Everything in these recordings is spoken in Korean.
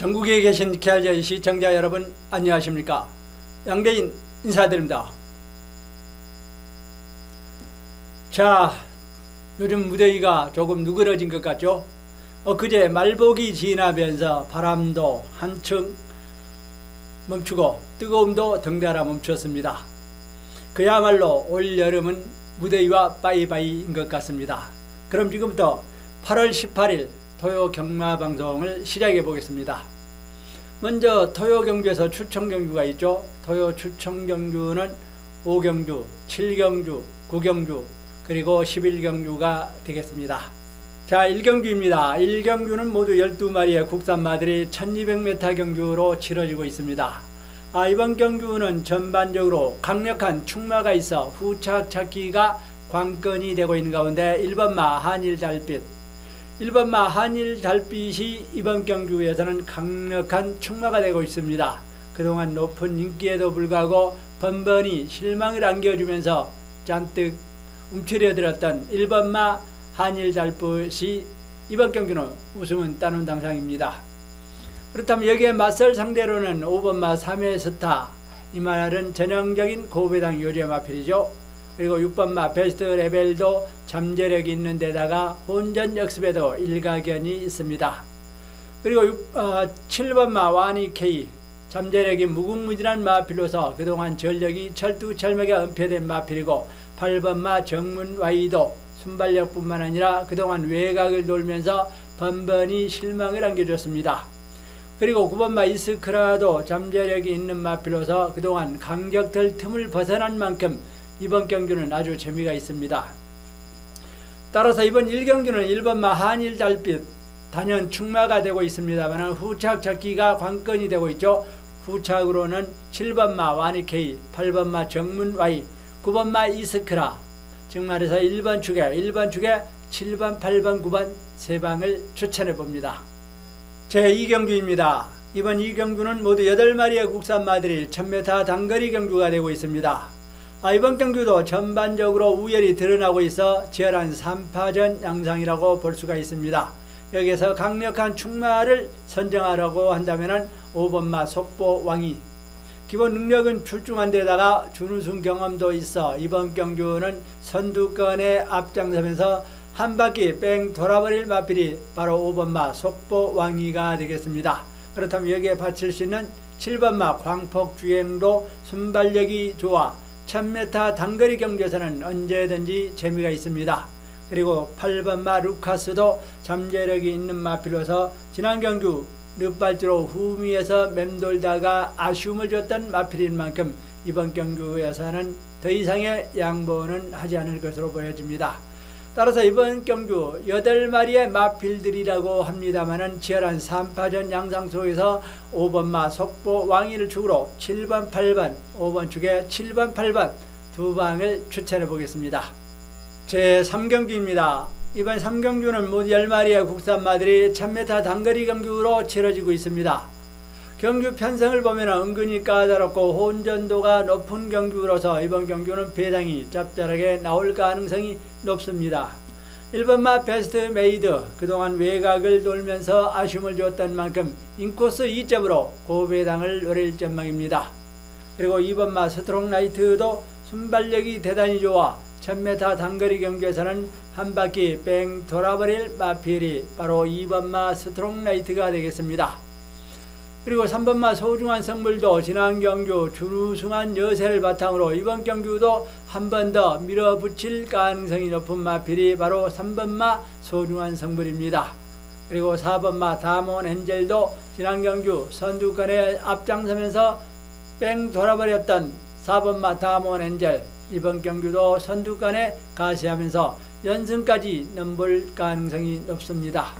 전국에 계신 KRJ 시청자 여러분 안녕하십니까? 양대인 인사드립니다. 자, 요즘 무더위가 조금 누그러진 것 같죠? 엊그제 말복이 지나면서 바람도 한층 멈추고 뜨거움도 덩달아 멈췄습니다. 그야말로 올 여름은 무더위와 빠이빠이인 것 같습니다. 그럼 지금부터 8월 18일 토요 경마 방송을 시작해 보겠습니다. 먼저 토요 경주에서 추천 경주가 있죠. 토요 추천 경주는 5경주, 7경주, 9경주, 그리고 11경주가 되겠습니다. 자, 1경주입니다. 1경주는 모두 12마리의 국산마들이 1200m 경주로 치러지고 있습니다. 이번 경주는 전반적으로 강력한 축마가 있어 후착 찾기가 관건이 되고 있는 가운데 1번마 한일달빛, 1번마 한일달빛이 이번 경주에서는 강력한 축마가 되고 있습니다. 그동안 높은 인기에도 불구하고 번번이 실망을 안겨주면서 잔뜩 움츠려들었던 1번마 한일달빛이 이번 경주는 우승은 따는 당상입니다. 그렇다면 여기에 맞설 상대로는 5번마 3회스타, 이 말은 전형적인 고배당 요리의 마필이죠. 그리고 6번마 베스트 레벨도 잠재력이 있는 데다가 혼전 역습에도 일가견이 있습니다. 그리고 7번마 와니케이, 잠재력이 무궁무진한 마필로서 그동안 전력이 철두철미하게 은폐된 마필이고, 8번마 정문와이도 순발력뿐만 아니라 그동안 외곽을 돌면서 번번이 실망을 안겨줬습니다. 그리고 9번마 이스크라도 잠재력이 있는 마필로서 그동안 강적들 틈을 벗어난 만큼 이번 경주는 아주 재미가 있습니다. 따라서 이번 1경주는 1번마 한일달빛 단연 축마가 되고 있습니다만 후착 찾기가 관건이 되고 있죠. 후착으로는 7번마 와니케이, 8번마 정문와이, 9번마 이스크라, 즉 말해서 1번 축에 7번, 8번, 9번 세 방을 추천해 봅니다. 제2경주입니다. 이번 2경주는 모두 8마리의 국산마들이 1000m 단거리 경주가 되고 있습니다. 이번 경주도 전반적으로 우열이 드러나고 있어 치열한 3파전 양상이라고 볼 수가 있습니다. 여기서 강력한 축마를 선정하라고 한다면 5번마 속보왕이, 기본 능력은 출중한 데다가 준우승 경험도 있어 이번 경주는 선두권에 앞장서면서 한 바퀴 뺑 돌아버릴 마필이 바로 5번마 속보왕이가 되겠습니다. 그렇다면 여기에 바칠 수 있는 7번마 광폭주행도 순발력이 좋아 1000m 단거리 경주에서는 언제든지 재미가 있습니다. 그리고 8번마 루카스도 잠재력이 있는 마필로서 지난 경주 늦발주로 후미에서 맴돌다가 아쉬움을 줬던 마필인 만큼 이번 경주에서는 더 이상의 양보는 하지 않을 것으로 보여집니다. 따라서 이번 경주 8마리의 마필들이라고 합니다만 치열한 3파전 양상 속에서 5번마 속보 왕위를 축으로 7번, 8번, 5번 축에 7번, 8번 두 방을 추천해 보겠습니다. 제3경주입니다. 이번 3경주는 모두 10마리의 국산마들이 1000m 단거리 경주로 치러지고 있습니다. 경주 편성을 보면 은근히 까다롭고 혼전도가 높은 경주로서 이번 경주는 배당이 짭짤하게 나올 가능성이 높습니다. 1번마 베스트 메이드, 그동안 외곽을 돌면서 아쉬움을 줬던 만큼 인코스 2점으로 고배당을 노릴 전망입니다. 그리고 2번마 스트롱라이트도 순발력이 대단히 좋아 1000m 단거리 경주에서는 한 바퀴 뺑 돌아버릴 마필이 바로 2번마 스트롱라이트가 되겠습니다. 그리고 3번마 소중한 성물도 지난 경주 준우승한 여세를 바탕으로 이번 경주도 한 번 더 밀어붙일 가능성이 높은 마필이 바로 3번마 소중한 성물입니다. 그리고 4번마 다몬 엔젤도 지난 경주 선두권에 앞장서면서 뺑 돌아버렸던 4번마 다몬 엔젤, 이번 경주도 선두권에 가세하면서 연승까지 넘볼 가능성이 높습니다.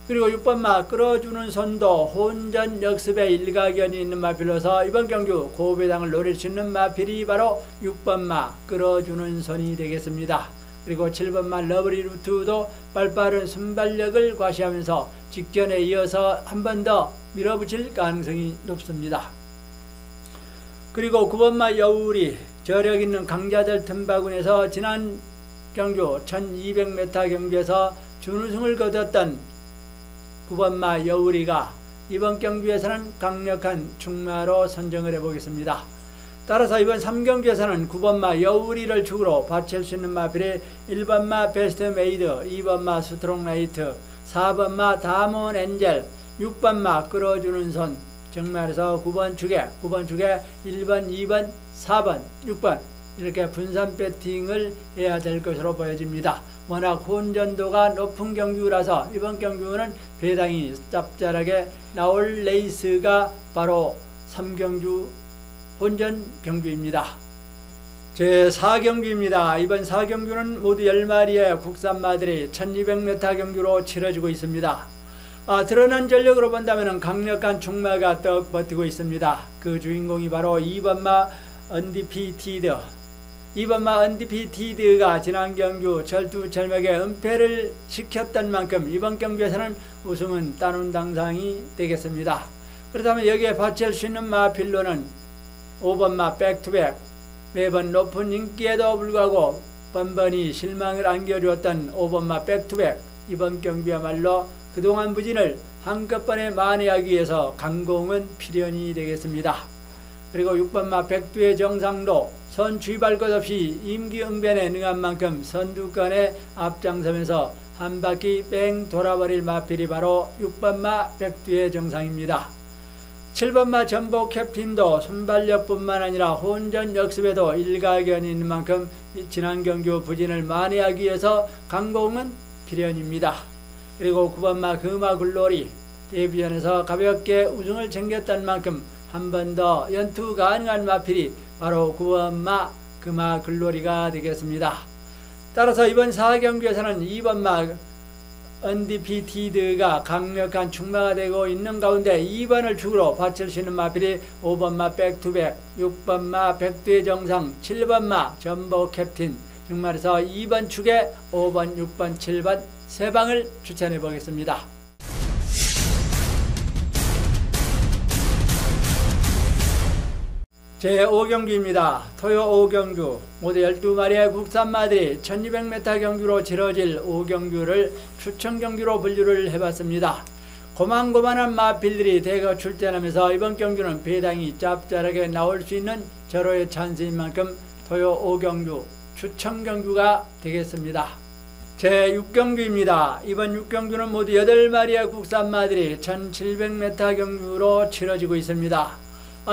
그리고 6번마 끌어주는 손도 혼전 역습에 일가견이 있는 마필로서 이번 경주 고배당을 노릴 수 있는 마필이 바로 6번마 끌어주는 손이 되겠습니다. 그리고 7번마 러브리 루트도 빨빠른 순발력을 과시하면서 직전에 이어서 한 번 더 밀어붙일 가능성이 높습니다. 그리고 9번마 여울이 저력 있는 강자들 틈바구니에서 지난 경주 1200m 경주에서 준우승을 거뒀던 9번마 여울이가 이번 경주에서는 강력한 충마로 선정을 해보겠습니다. 따라서 이번 3경주에서는 9번마 여우리를 축으로 받칠 수 있는 마필이 1번마 베스트메이드, 2번마 스트롱라이트, 4번마 다몬 엔젤, 6번마 끌어주는 손, 정말에서 9번 축에 1번, 2번, 4번, 6번 이렇게 분산 배팅을 해야 될 것으로 보여집니다. 워낙 혼전도가 높은 경주라서 이번 경주는 배당이 짭짤하게 나올 레이스가 바로 3경주 혼전 경주입니다. 제4경주입니다. 이번 4경주는 모두 10마리의 국산마들이 1200m 경주로 치러지고 있습니다. 드러난 전력으로 본다면 강력한 충마가 떡 버티고 있습니다. 그 주인공이 바로 2번마 언디피티드. 2번마 언디피티드가 지난 경주 절투절명에 은패를 시켰던 만큼 이번 경주에서는 우승은 따놓은 당상이 되겠습니다. 그렇다면 여기에 받칠 수 있는 마필로는 5번마 백투백, 매번 높은 인기에도 불구하고 번번이 실망을 안겨주었던 5번마 백투백, 이번 경주야말로 그동안 부진을 한꺼번에 만회하기 위해서 강공은 필연이 되겠습니다. 그리고 6번마 백두의 정상도 선취할 것 없이 임기응변에 능한 만큼 선두권에 앞장서면서 한 바퀴 뺑 돌아버릴 마필이 바로 6번마 백두의 정상입니다. 7번마 전복 캡틴도 순발력뿐만 아니라 혼전 역습에도 일가견이 있는 만큼 지난 경주 부진을 만회하기 위해서 강공은 필연입니다. 그리고 9번마 금화글로리 데뷔전에서 가볍게 우승을 챙겼던 만큼 한 번 더 연투 가능한 마필이 바로 9번마 금화글로리가 되겠습니다. 따라서 이번 4경주에서는 2번마 언디피티드가 강력한 충마가 되고 있는 가운데 2번을 축으로 받칠 수 있는 마필이 5번마 백투백, 6번마 백두의 정상, 7번마 전복 캡틴, 정말에서 2번 축에 5번, 6번, 7번 세 방을 추천해 보겠습니다. 제5경주입니다. 토요 5경주 모두 12마리의 국산마들이 1200m 경주로 치러질 5경주를 추천경주로 분류를 해봤습니다. 고만고만한 마필들이 대거 출전하면서 이번 경주는 배당이 짭짤하게 나올 수 있는 절호의 찬스인 만큼 토요 5경주 추천경주가 되겠습니다. 제6경주입니다. 이번 6경주는 모두 8마리의 국산마들이 1700m 경주로 치러지고 있습니다.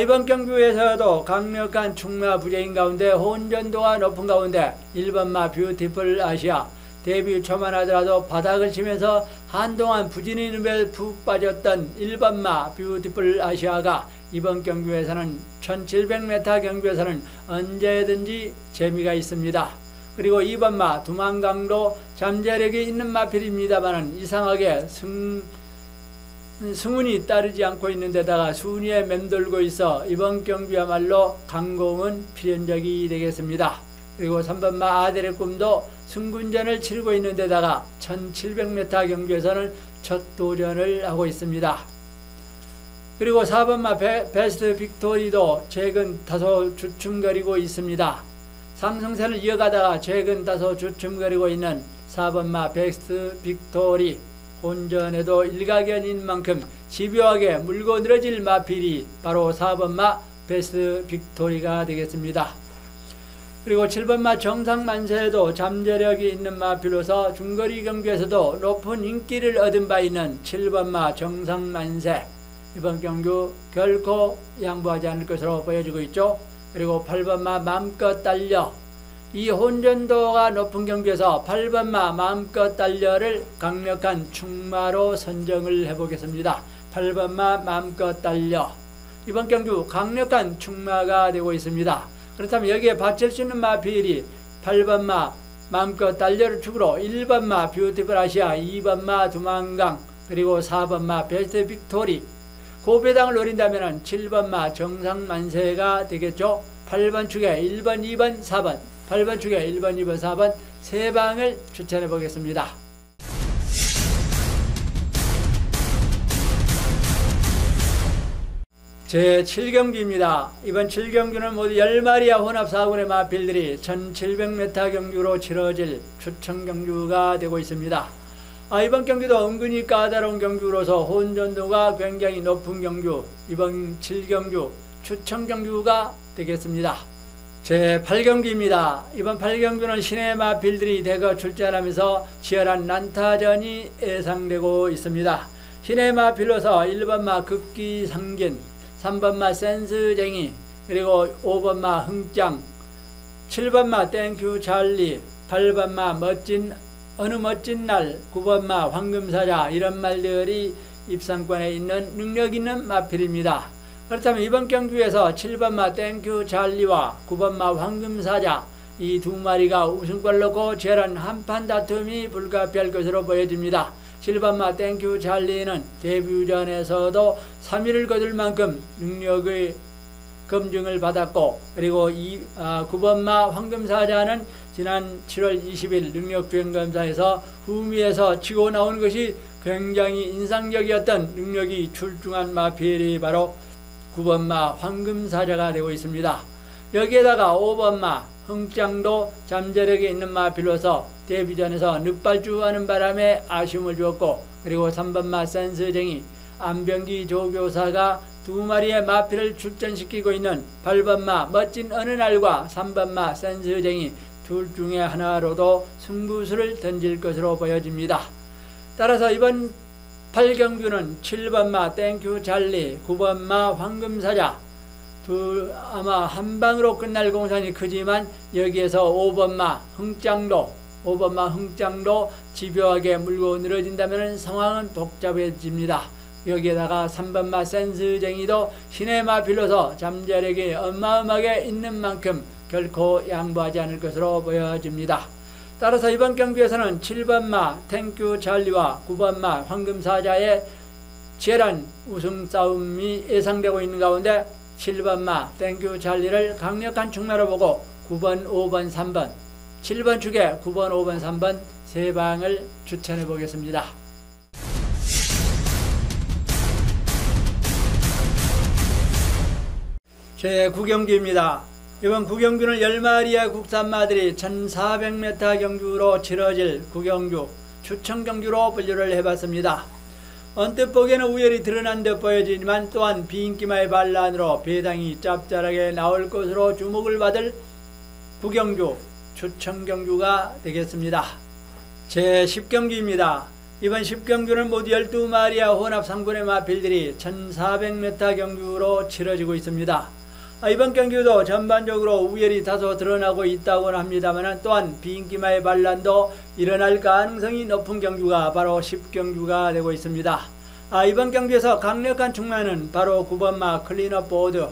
이번 경주에서도 강력한 충마 부재인 가운데 혼전도가 높은 가운데 1번마 뷰티풀 아시아 데뷔 초만 하더라도 바닥을 치면서 한동안 부진의 늪에 푹 빠졌던 1번마 뷰티풀 아시아가 이번 경주에서는 1700m 경주에서는 언제든지 재미가 있습니다. 그리고 2번마 두만강도 잠재력이 있는 마필입니다만 이상하게 승운이 따르지 않고 있는 데다가 순위에 맴돌고 있어 이번 경주야말로 강공은 필연적이 되겠습니다. 그리고 3번마 아델의 꿈도 승군전을 치르고 있는 데다가 1700m 경주에서는 첫 도전을 하고 있습니다. 그리고 4번마 베스트 빅토리도 최근 다소 주춤거리고 있습니다. 상승세를 이어가다가 최근 다소 주춤거리고 있는 4번마 베스트 빅토리 혼전에도 일가견인 만큼 집요하게 물고 늘어질 마필이 바로 4번마 베스트 빅토리가 되겠습니다. 그리고 7번마 정상만세에도 잠재력이 있는 마필로서 중거리 경주에서도 높은 인기를 얻은 바 있는 7번마 정상만세 이번 경주 결코 양보하지 않을 것으로 보여지고 있죠. 그리고 8번마 마음껏 달려 이 혼전도가 높은 경주에서 8번마 마음껏 달려를 강력한 충마로 선정을 해보겠습니다. 8번마 마음껏 달려 이번 경주 강력한 충마가 되고 있습니다. 그렇다면 여기에 받칠 수 있는 마필이 8번마 마음껏 달려를 축으로 1번마 뷰티풀 아시아, 2번마 두만강, 그리고 4번마 베스트 빅토리 고배당을 노린다면 7번마 정상만세가 되겠죠. 8번 축에 1번, 2번, 4번 8번 축에 1번, 2번, 4번 세 방을 추천해 보겠습니다. 제7경주입니다. 이번 7경주는 모두 10마리의 혼합 4군의 마필들이 1700m 경주로 치러질 추천경주가 되고 있습니다. 이번 경기도 은근히 까다로운 경주로서 혼전도가 굉장히 높은 경주, 이번 7경주 추천 경주가 되겠습니다. 제8경기입니다. 이번 8경주는 신의 마필들이 대거 출전하면서 치열한 난타전이 예상되고 있습니다. 신의 마필로서 1번마 극기상진, 3번마 센스쟁이, 그리고 5번마 흥짱, 7번마 땡큐 찰리, 8번마 어느 멋진 날, 9번마 황금사자, 이런 말들이 입상권에 있는 능력 있는 마필입니다. 그렇다면 이번 경주에서 7번마 땡큐 찰리와 9번마 황금사자, 이 두 마리가 우승권을 놓고 치열한 한판 다툼이 불가피할 것으로 보여집니다. 7번마 땡큐 찰리는 데뷔전에서도 3위를 거둘 만큼 능력의 검증을 받았고, 그리고 9번마 황금사자는 지난 7월 20일 능력주행검사에서 후미에서 치고 나온 것이 굉장히 인상적이었던 능력이 출중한 마필이 바로 9번마 황금사자가 되고 있습니다. 여기에다가 5번마 흥짱도 잠재력이 있는 마필로서 데뷔전에서 늑발주하는 바람에 아쉬움을 주었고, 그리고 3번마 센스쟁이, 안병기 조교사가 두 마리의 마필을 출전시키고 있는 8번마 멋진 어느 날과 3번마 센스쟁이 둘 중에 하나로도 승부수를 던질 것으로 보여집니다. 따라서 이번 8경주는 7번마 땡큐 찰리, 9번마 황금사자 아마 한방으로 끝날 공산이 크지만, 여기에서 5번마 흥짱도 집요하게 물고 늘어진다면 상황은 복잡해집니다. 여기에다가 3번마 센스쟁이도 신의 마필로서 잠재력이 어마어마하게 있는 만큼 결코 양보하지 않을 것으로 보여집니다. 따라서 이번 경기에서는 7번마 땡큐 찰리와 9번마 황금사자의 치열한 우승 싸움이 예상되고 있는 가운데 7번마 땡큐 찰리를 강력한 충마로 보고 9번, 5번, 3번, 7번 축에 9번, 5번, 3번 세 방을 추천해 보겠습니다. 제9경기입니다. 이번 9경주는 10마리의 국산마들이 1400m 경주로 치러질 9경주 추천경주로 분류를 해봤습니다. 언뜻 보기에는 우열이 드러난 듯 보여지지만 또한 비인기마의 반란으로 배당이 짭짤하게 나올 것으로 주목을 받을 9경주 추천경주가 되겠습니다. 제10경기입니다. 이번 10경주는 모두 12마리의 혼합 상군의 마필들이 1400m 경주로 치러지고 있습니다. 이번 경기도 전반적으로 우열이 다소 드러나고 있다고는 합니다만, 또한 비인기마의 반란도 일어날 가능성이 높은 경주가 바로 10경주가 되고 있습니다. 이번 경기에서 강력한 충마는 바로 9번마 클린업 보드.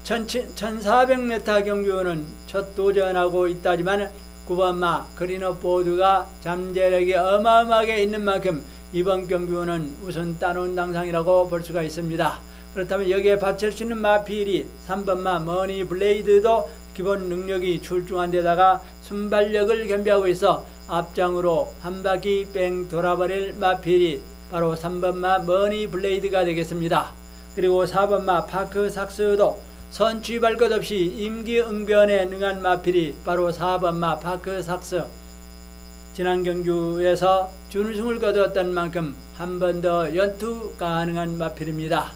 1400m 경주는 첫 도전하고 있다지만 9번마 클린업 보드가 잠재력이 어마어마하게 있는 만큼 이번 경주는 우선 따놓은 당상이라고 볼 수가 있습니다. 그렇다면 여기에 받칠 수 있는 마필이 3번마 머니 블레이드도 기본 능력이 출중한 데다가 순발력을 겸비하고 있어 앞장으로 한 바퀴 뺑 돌아버릴 마필이 바로 3번마 머니 블레이드가 되겠습니다. 그리고 4번마 파크 삭스도 선취할 것 없이 임기응변에 능한 마필이 바로 4번마 파크 삭스. 지난 경주에서 준우승을 거두었던 만큼 한 번 더 연투 가능한 마필입니다.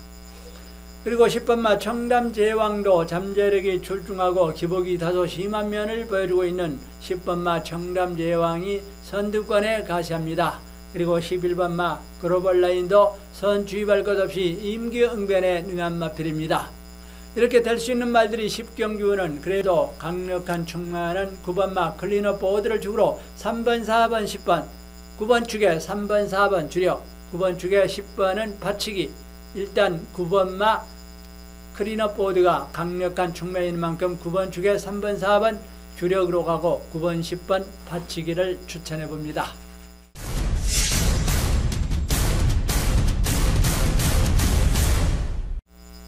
그리고 10번마 청담제왕도 잠재력이 출중하고 기복이 다소 심한 면을 보여주고 있는 10번마 청담제왕이 선두권에 가시합니다. 그리고 11번마 글로벌라인도 선취할 것 없이 임기응변에 능한 마필입니다. 이렇게 될 수 있는 말들이 10경주는 그래도 강력한 충만은 9번마 클린업 보드를 축으로 3번, 4번, 10번, 9번 축에 3번, 4번 주력, 9번 축에 10번은 받치기. 일단 9번마 클린업 보드가 강력한 충매인 만큼 9번 축에 3번, 4번 주력으로 가고 9번, 10번 받치기를 추천해 봅니다.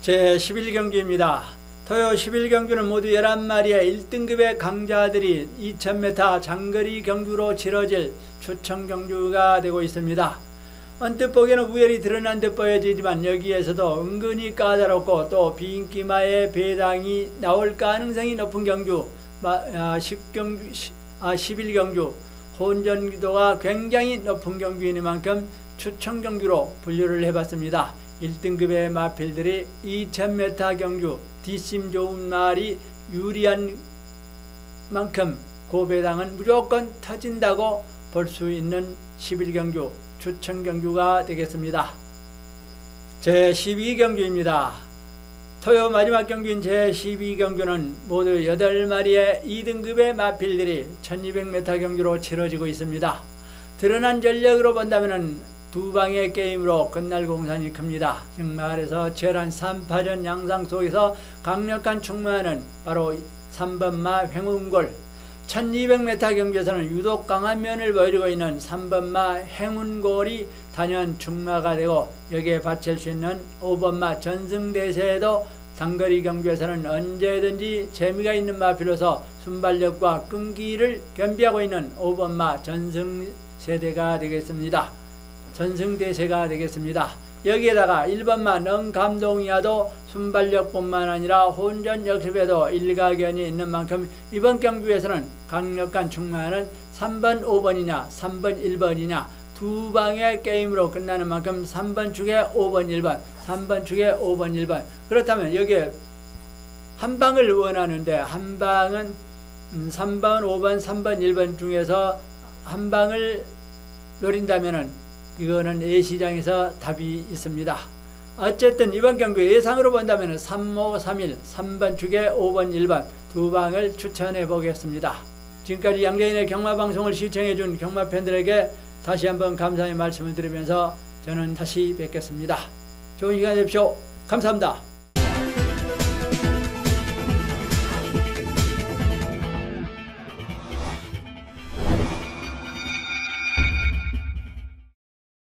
제11경기입니다. 토요 11경주는 모두 11마리의 1등급의 강자들이 2000m 장거리 경주로 치러질 추천경주가 되고 있습니다. 언뜻 보기에는 우열이 드러난 듯 보여지지만 여기에서도 은근히 까다롭고 또 비인기마의 배당이 나올 가능성이 높은 경주 11경주 혼전도가 굉장히 높은 경주이니만큼 추천 경주로 분류를 해봤습니다. 1등급의 마필들이 2000m 경주 뒷심 좋은 말이 유리한 만큼 고배당은 무조건 터진다고 볼 수 있는 11경주 추천 경주가 되겠습니다. 제12경주입니다. 토요 마지막 경주인 제12경주는 모두 8마리의 2등급의 마필들이 1200m 경주로 치러지고 있습니다. 드러난 전력으로 본다면 두 방의 게임으로 끝날 공산이 큽니다. 즉 말해서 치열한 3파전 양상 속에서 강력한 충만은 바로 3번마 행운골, 1200m 경주에서는 유독 강한 면을 보여주고 있는 3번마 행운골이 단연 충마가 되고, 여기에 받칠 수 있는 5번마 전승대세에도 단거리 경주에서는 언제든지 재미가 있는 마필로서 순발력과 끈기를 겸비하고 있는 5번마 전승세대가 되겠습니다. 전승대세가 되겠습니다. 여기에다가 1번마 능감동이야도 순발력뿐만 아니라 혼전 역습에도 일가견이 있는 만큼 이번 경주에서는 강력한 충만은 3번 5번이냐 3번 1번이냐 두 방의 게임으로 끝나는 만큼 3번 축에 5번 1번 3번 축에 5번 1번, 그렇다면 여기에 한 방을 원하는데 한 방은 3번 5번 3번 1번 중에서 한 방을 노린다면은 이거는 A시장에서 답이 있습니다. 어쨌든 이번 경주 예상으로 본다면 3, 5, 3, 1, 3번 축에 5번, 1번 두 방을 추천해 보겠습니다. 지금까지 양재인의 경마방송을 시청해 준 경마팬들에게 다시 한번 감사의 말씀을 드리면서 저는 다시 뵙겠습니다. 좋은 시간 되십시오. 감사합니다.